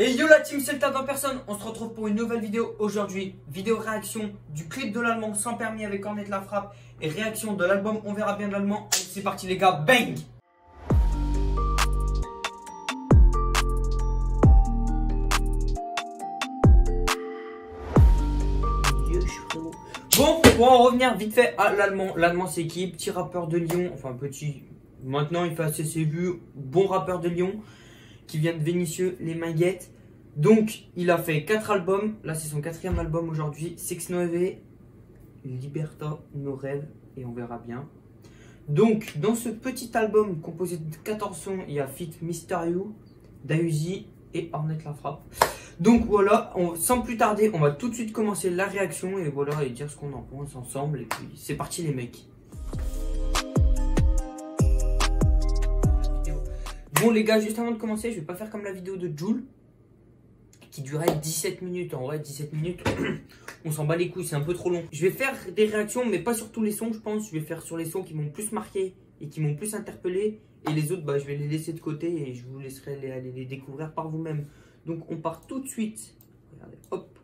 Et yo la team, c'est le tas en personne. On se retrouve pour une nouvelle vidéo aujourd'hui. Vidéo réaction du clip de l'allemand sans permis avec Ornette la frappe. Et réaction de l'album On verra bien de l'allemand. Allez, c'est parti les gars, bang! Bon, pour en revenir vite fait à l'allemand. L'allemand c'est qui? Petit rappeur de Lyon. Enfin petit, maintenant il fait assez ses vues. Bon rappeur de Lyon qui vient de Vénissieux, les Minguettes. Donc il a fait 4 albums. Là c'est son 4e album aujourd'hui. 6-9, Liberta, Nos rêves et On verra bien. Donc dans ce petit album composé de 14 sons, il y a Fit Mysterio, Dausi et Ornette la frappe. Donc voilà, sans plus tarder, on va tout de suite commencer la réaction et voilà, et dire ce qu'on en pense ensemble. Et puis c'est parti les mecs. Bon les gars, juste avant de commencer, je vais pas faire comme la vidéo de Jul qui durait 17 minutes. En vrai 17 minutes, on s'en bat les couilles, c'est un peu trop long. Je vais faire des réactions mais pas sur tous les sons je pense. Je vais faire sur les sons qui m'ont plus marqué et qui m'ont plus interpellé. Et les autres, bah, je vais les laisser de côté et je vous laisserai aller les découvrir par vous-même. Donc on part tout de suite, regardez, hop,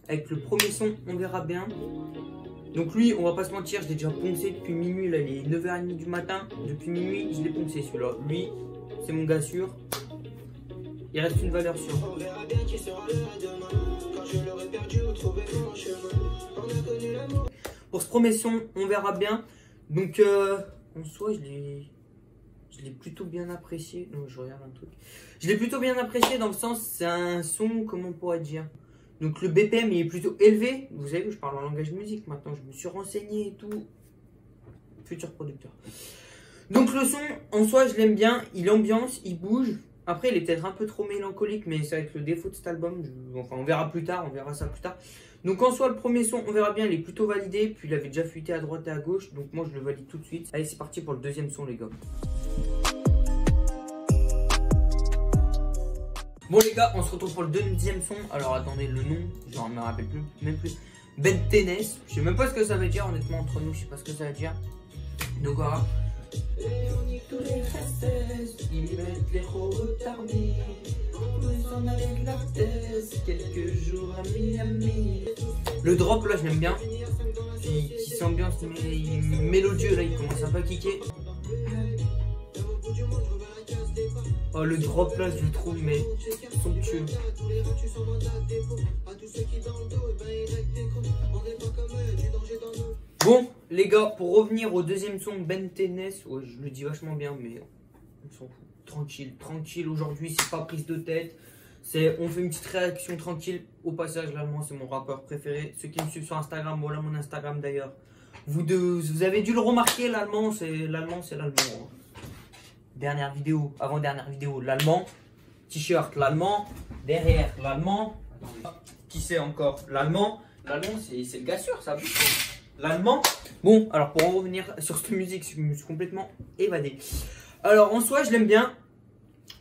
avec le premier son, On verra bien. Donc lui, on va pas se mentir, je l'ai déjà poncé depuis minuit, là il est 9h30 du matin. Depuis minuit, je l'ai poncé celui-là. Lui, c'est mon gars sûr. Il reste une valeur sûre. Pour ce premier son, On verra bien. Donc en soi, je l'ai plutôt bien apprécié. Non, je regarde un truc. Je l'ai plutôt bien apprécié dans le sens, c'est un son, comment on pourrait dire. Donc le BPM il est plutôt élevé. Vous savez que je parle en langage musique maintenant. Je me suis renseigné et tout. Futur producteur. Donc le son, en soi, je l'aime bien. Il ambiance, il bouge. Après, il est peut-être un peu trop mélancolique, mais ça va être le défaut de cet album. Enfin, on verra plus tard. On verra ça plus tard. Donc en soi, le premier son, On verra bien, il est plutôt validé. Puis il avait déjà fuité à droite et à gauche. Donc moi, je le valide tout de suite. Allez, c'est parti pour le deuxième son, les gars. Bon les gars, on se retrouve pour le deuxième son. Alors attendez, le nom, j'en me rappelle plus, même plus. Bentenes, je sais même pas ce que ça veut dire, honnêtement entre nous, je sais pas ce que ça veut dire. Donc voilà. Le drop là, je l'aime bien. Qui s'ambiance mélodieux là, il commence un peu à kicker. Oh, le drop là, je le trouve mais somptueux. Bon, les gars, pour revenir au deuxième son, Bentenes, ouais, je le dis vachement bien, mais on s'en fout. Tranquille, tranquille. Aujourd'hui, c'est pas prise de tête. On fait une petite réaction tranquille. Au passage, l'allemand, c'est mon rappeur préféré. Ceux qui me suivent sur Instagram, voilà mon Instagram d'ailleurs. Vous avez dû le remarquer, l'allemand, c'est l'allemand. Dernière vidéo, avant-dernière vidéo, l'allemand. T-shirt, l'allemand. Derrière, l'allemand. Qui c'est encore? L'allemand. L'allemand, c'est le gars sûr, ça. L'allemand. Bon, alors pour en revenir sur cette musique, je me suis complètement évadé. Alors en soi, je l'aime bien.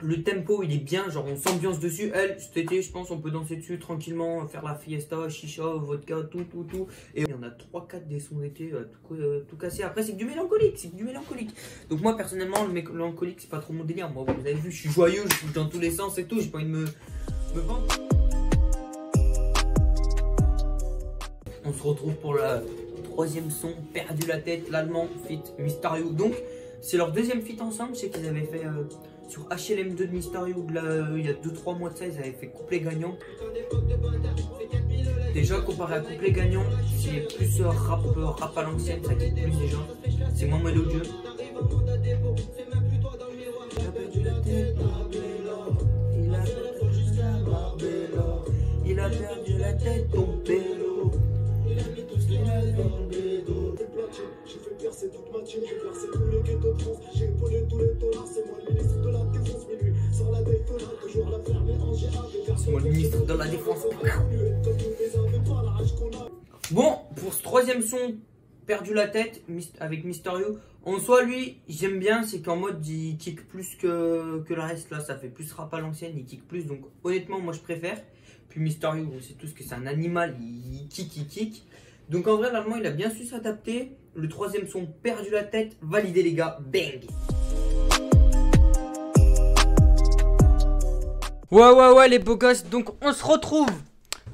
Le tempo, il est bien, genre on s'ambiance dessus. Elle, cet été, je pense, on peut danser dessus tranquillement, faire la fiesta, chicha, vodka, tout. Et il y en a 3-4 des sons d'été, tout cassé. Après, c'est que du mélancolique, Donc moi, personnellement, le mélancolique, c'est pas trop mon délire. Moi, vous avez vu, je suis joyeux, je bouge dans tous les sens et tout. J'ai pas envie de me vendre. On se retrouve pour la troisième son, Perdu la tête, l'allemand, Fit Mysterio. Donc, c'est leur deuxième feat ensemble. Je sais qu'ils avaient fait sur HLM2 de Mysterio, il y a 2-3 mois de ça, ils avaient fait couplet gagnant. Déjà, comparé à couplet gagnant, c'est plus rap à l'ancienne, ça qui est plus déjà. C'est moins mélodieux. Il a perdu la tête, ton pélo. J'ai fait percer toute ma team, j'ai percé tous les ghettos de France, j'ai épaulé tous les dollars, c'est moi le ministre de la défense, minuit sur la Daytona, toujours la ferme et en GA. C'est moi le ministre de la défense. Bon, pour ce troisième son, Perdu la tête, avec Mysterio, en soi lui, j'aime bien, c'est qu'en mode il kick plus que le reste, là ça fait plus rap à l'ancienne, il kick plus, donc honnêtement moi je préfère. Puis Mysterio, on sait tous que c'est un animal, il kick. Donc en vrai, l'allemand, il a bien su s'adapter. Le troisième son, Perdu la tête, validé les gars, bang. Ouais les beaux gosses, donc on se retrouve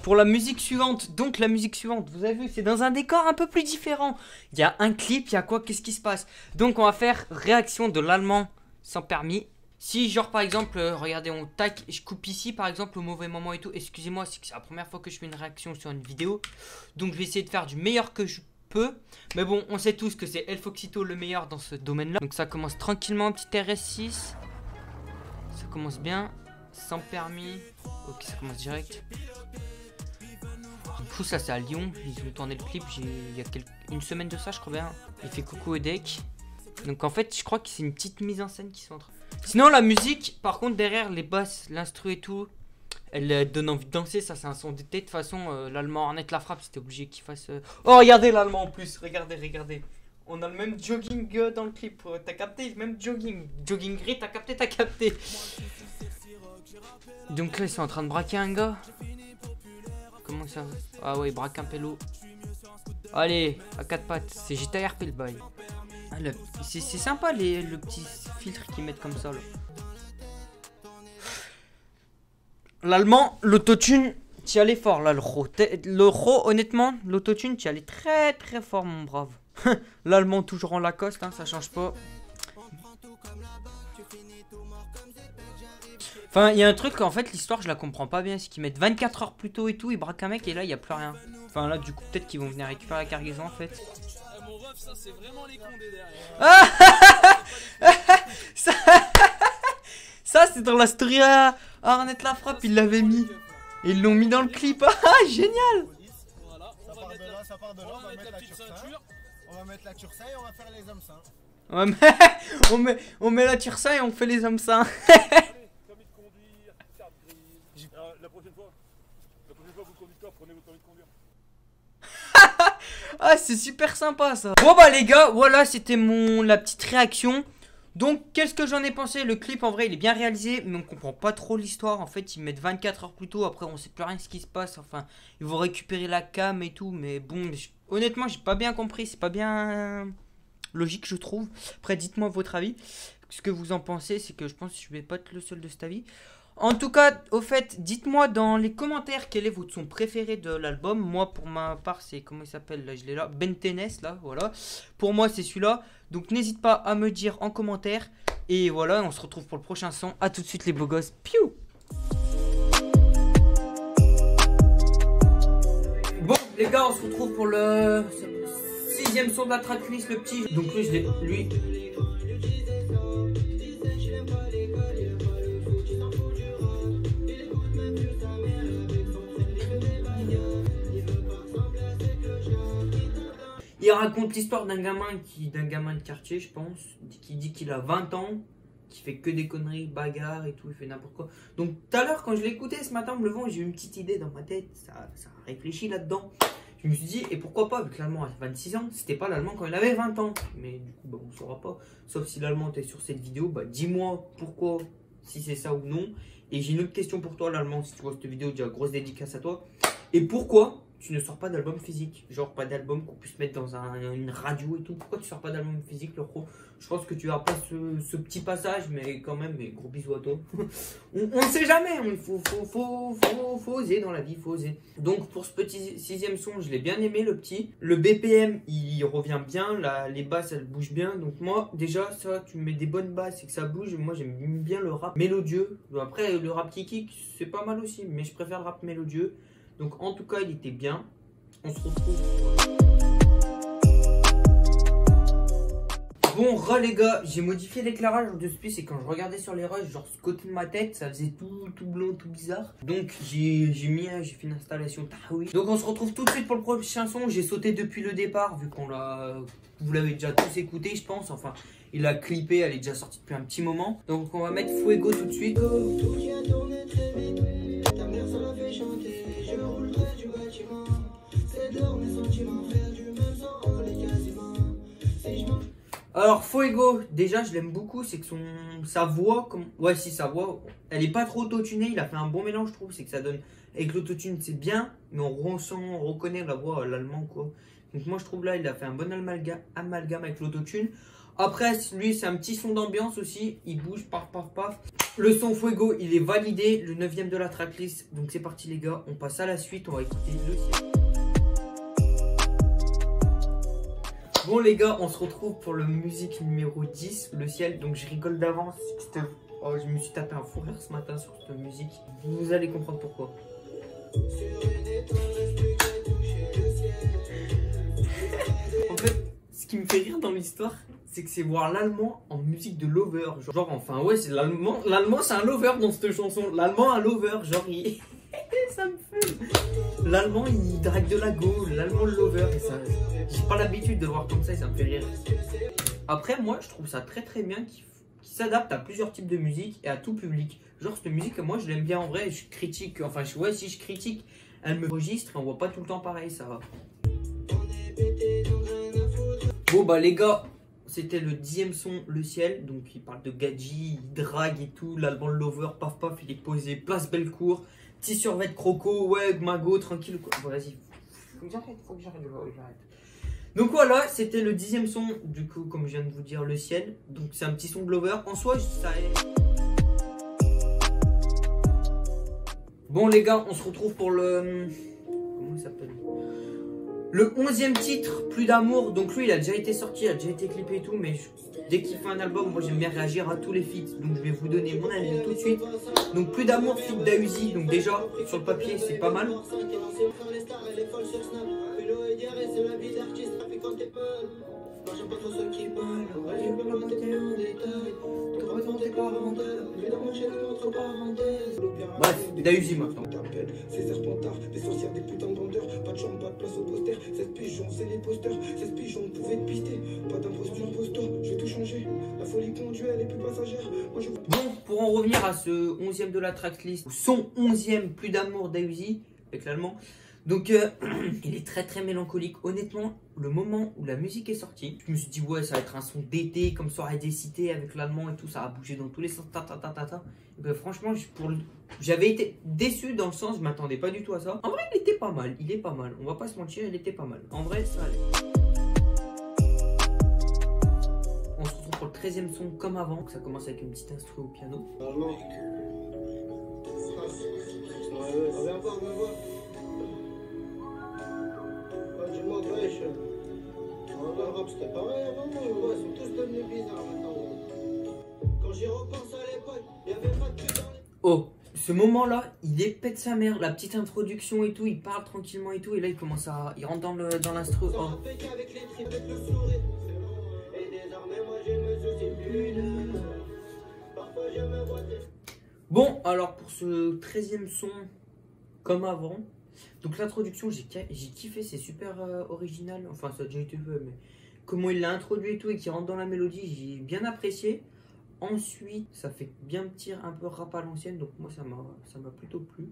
pour la musique suivante. Donc la musique suivante, vous avez vu, c'est dans un décor un peu plus différent. Il y a un clip, il y a quoi, qu'est-ce qui se passe? Donc on va faire réaction de l'allemand sans permis. Si genre par exemple, regardez, on tac, je coupe ici par exemple au mauvais moment et tout. Excusez-moi, c'est que c'est la première fois que je fais une réaction sur une vidéo. Donc je vais essayer de faire du meilleur que je peux. Mais bon, on sait tous que c'est El Foxito le meilleur dans ce domaine-là. Donc ça commence tranquillement, petit RS6. Ça commence bien, sans permis. Ok, ça commence direct. Du coup, ça c'est à Lyon. Ils ont tourné le clip il y a une semaine de ça, je crois bien. Il fait coucou au deck. Donc en fait, je crois que c'est une petite mise en scène qui s'entre. Sinon, la musique, par contre, derrière les basses, l'instru et tout, elle donne envie de danser. Ça, c'est un son d'été. De toute façon, l'allemand Ornette la frappe, c'était obligé qu'il fasse. Oh, regardez l'allemand en plus. Regardez. On a le même jogging dans le clip. T'as capté? Le même jogging. Jogging gris, t'as capté. Donc là, ils sont en train de braquer un gars. Comment ça? Ah ouais, il braque un pélo. Allez, à 4 pattes. C'est JTRP le bail. Ah, c'est sympa le petit filtre qu'ils mettent comme ça là. L'allemand, l'autotune, t'y allais fort là, le ro, honnêtement, l'autotune, t'y allais très fort, mon brave. L'allemand toujours en Lacoste, hein, ça change pas. Enfin, il y a un truc, en fait, l'histoire, je la comprends pas bien. C'est qu'ils mettent 24 heures plus tôt et tout, ils braquent un mec et là, il n'y a plus rien. Enfin, là, du coup, peut-être qu'ils vont venir récupérer la cargaison, en fait. Ça, c'est vraiment les condés derrière. Ça c'est dans la story à Ornette la frappe, ils l'avaient mis. Et ils l'ont mis dans le clip. Ah, génial. Voilà, ça part de là, on va mettre la ceinture. On va mettre la tursa et on va faire les hommes sains. On met la tursa et on fait les hommes sains. Permis de conduire, carte grise. La prochaine fois, vous conduisez, prenez votre permis de conduire. Ah, c'est super sympa ça. Bon bah les gars, voilà, c'était la petite réaction. Donc qu'est-ce que j'en ai pensé? Le clip en vrai il est bien réalisé, mais on comprend pas trop l'histoire. En fait ils mettent 24 heures plus tôt, après on sait plus rien ce qui se passe. Enfin ils vont récupérer la cam et tout, mais bon, honnêtement j'ai pas bien compris. C'est pas bien logique je trouve. Après dites-moi votre avis. Ce que vous en pensez, c'est que je pense que je vais pas être le seul de cet avis. En tout cas, au fait, dites-moi dans les commentaires quel est votre son préféré de l'album. Moi, pour ma part, c'est, comment il s'appelle, là, je l'ai là, Bentenes, là, voilà. Pour moi, c'est celui-là. Donc, n'hésite pas à me dire en commentaire. Et voilà, on se retrouve pour le prochain son. A tout de suite, les beaux gosses. Piou! Bon, les gars, on se retrouve pour le 6e son de la tracklist, le petit. Donc, lui, je l'ai... Lui... Il raconte l'histoire d'un gamin de quartier, je pense, qui dit qu'il a 20 ans, qui fait que des conneries, bagarres et tout, il fait n'importe quoi. Donc tout à l'heure, quand je l'écoutais ce matin en me levant, j'ai eu une petite idée dans ma tête, ça a réfléchi là-dedans. Je me suis dit, et pourquoi pas, vu que l'allemand a 26 ans, c'était pas l'allemand quand il avait 20 ans. Mais du coup, bah, on saura pas. Sauf si l'allemand est sur cette vidéo, bah dis-moi pourquoi, si c'est ça ou non. Et j'ai une autre question pour toi, l'allemand, si tu vois cette vidéo, déjà grosse dédicace à toi. Et pourquoi tu ne sors pas d'album physique? Genre pas d'album qu'on puisse mettre dans une radio et tout. Pourquoi tu sors pas d'album physique, le pro? Je pense que tu verras pas ce petit passage, mais quand même, mais gros bisous à toi. on ne sait jamais, il faut oser dans la vie, faut oser. Donc pour ce petit 6e son, je l'ai bien aimé, le petit. Le BPM, il revient bien, les basses, elles bougent bien. Donc moi, déjà, ça, tu me mets des bonnes basses et que ça bouge. Moi, j'aime bien le rap mélodieux. Après, le rap qui kick, c'est pas mal aussi, mais je préfère le rap mélodieux. Donc en tout cas il était bien. On se retrouve. Bon les gars, j'ai modifié l'éclairage depuis, c'est quand je regardais sur les rushs, genre ce côté de ma tête, ça faisait tout blanc, tout bizarre. Donc j'ai fait une installation tahoui. Donc on se retrouve tout de suite pour le prochain son. J'ai sauté depuis le départ vu qu'on vous l'avez déjà tous écouté je pense. Enfin il a clippé, elle est déjà sortie depuis un petit moment. Donc on va mettre Fuego tout de suite. Alors Fuego, déjà je l'aime beaucoup, c'est que sa voix, sa voix, elle est pas trop autotunée, il a fait un bon mélange je trouve, c'est que ça donne, avec l'autotune c'est bien, mais on reconnaît la voix l'allemand quoi. Donc moi je trouve là il a fait un bon amalgame avec l'autotune. Après, lui, c'est un petit son d'ambiance aussi. Il bouge, paf, paf, paf. Le son Fuego, il est validé. Le 9e de la tracklist. Donc c'est parti les gars. On passe à la suite. On va écouter le ciel. Bon les gars, on se retrouve pour le musique numéro 10, le ciel. Donc je rigole d'avance. Oh, je me suis tapé un fou rire ce matin sur cette musique. Vous allez comprendre pourquoi. En fait, ce qui me fait rire dans l'histoire, c'est que c'est voir l'allemand en musique de lover. Genre, enfin, ouais, c'est l'allemand. L'allemand, c'est un lover dans cette chanson. L'allemand, un lover. Genre, il... ça me fait. L'allemand, il drague de la go. L'allemand, le lover. Et ça, j'ai pas l'habitude de le voir comme ça et ça me fait rire. Après, moi, je trouve ça très très bien qu'il s'adapte à plusieurs types de musique et à tout public. Genre, cette musique, moi, je l'aime bien en vrai. Je critique. Enfin, ouais, si je critique, elle me registre et on voit pas tout le temps pareil. Ça va. Bon bah les gars, c'était le 10e son, le ciel. Donc il parle de gadget, il drague et tout. L'allemand lover, paf paf, il est posé place Bellecour. Petit survêt de croco, ouais, magot, tranquille quoi. Bon vas-y, faut que j'arrête. Donc voilà, c'était le 10e son. Du coup, comme je viens de vous dire, le ciel. Donc c'est un petit son de lover. En soi, ça est. Bon les gars, on se retrouve pour le... Comment il s'appelle ? Le 11e titre, Plus d'amour. Donc lui, il a déjà été sorti, il a déjà été clippé et tout. Mais dès qu'il fait un album, moi j'aime bien réagir à tous les feats. Donc je vais vous donner mon avis tout de suite. Donc Plus d'amour, feat d'Auzi. Donc déjà, sur le papier, c'est pas mal. Bref, d'Auzi maintenant. C'est serpentard, des sorcières, des putains de vendeurs. Pas de chambre, pas de place au poster. 16 pigeons, c'est les posters. 16 pigeons, on pouvait te pister. Pas d'imposture, imposteur, je vais tout changer. La folie conduit, elle est plus passagère. Moi, je... Bon, pour en revenir à ce 11e de la tracklist, son 11e, Plus d'amour d'Auzi, avec l'allemand. Donc, il est très très mélancolique. Honnêtement, le moment où la musique est sortie, je me suis dit, ouais, ça va être un son d'été, comme Soirée des cités avec l'allemand et tout, ça a bougé dans tous les sens. Et ben, franchement, j'avais été déçu dans le sens, je m'attendais pas du tout à ça. En vrai, il était pas mal, il est pas mal. On va pas se mentir, il était pas mal. En vrai, ça allait. On se retrouve pour le 13e son comme avant. Ça commence avec une petite instru au piano. Dis-moi, wesh. Le rap c'était pareil avant, ouais, ils sont tous devenus bizarres maintenant. Quand j'y repense à l'époque, il y avait pas de cul dans les... Oh, ce moment-là, il est pète sa mère, la petite introduction et tout, il parle tranquillement et tout, et là il commence à... Il rentre dans l'instru. Oh. Avec les tripes, avec le sourire. Et désormais, moi je me soucie plus de... Parfois je me vois... Bon, alors pour ce 13e son, comme avant... Donc l'introduction, j'ai kiffé, c'est super original. Enfin, ça a déjà été fait, mais comment il l'a introduit et tout et qui rentre dans la mélodie, j'ai bien apprécié. Ensuite, ça fait bien petit un peu rap à l'ancienne, donc moi ça m'a plutôt plu.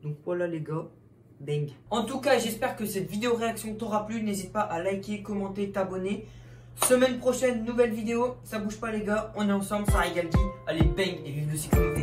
Donc voilà les gars, bang. En tout cas, j'espère que cette vidéo réaction t'aura plu. N'hésite pas à liker, commenter, t'abonner. Semaine prochaine, nouvelle vidéo. Ça bouge pas les gars, on est ensemble, ça régale. Allez, bang et vive le cycle.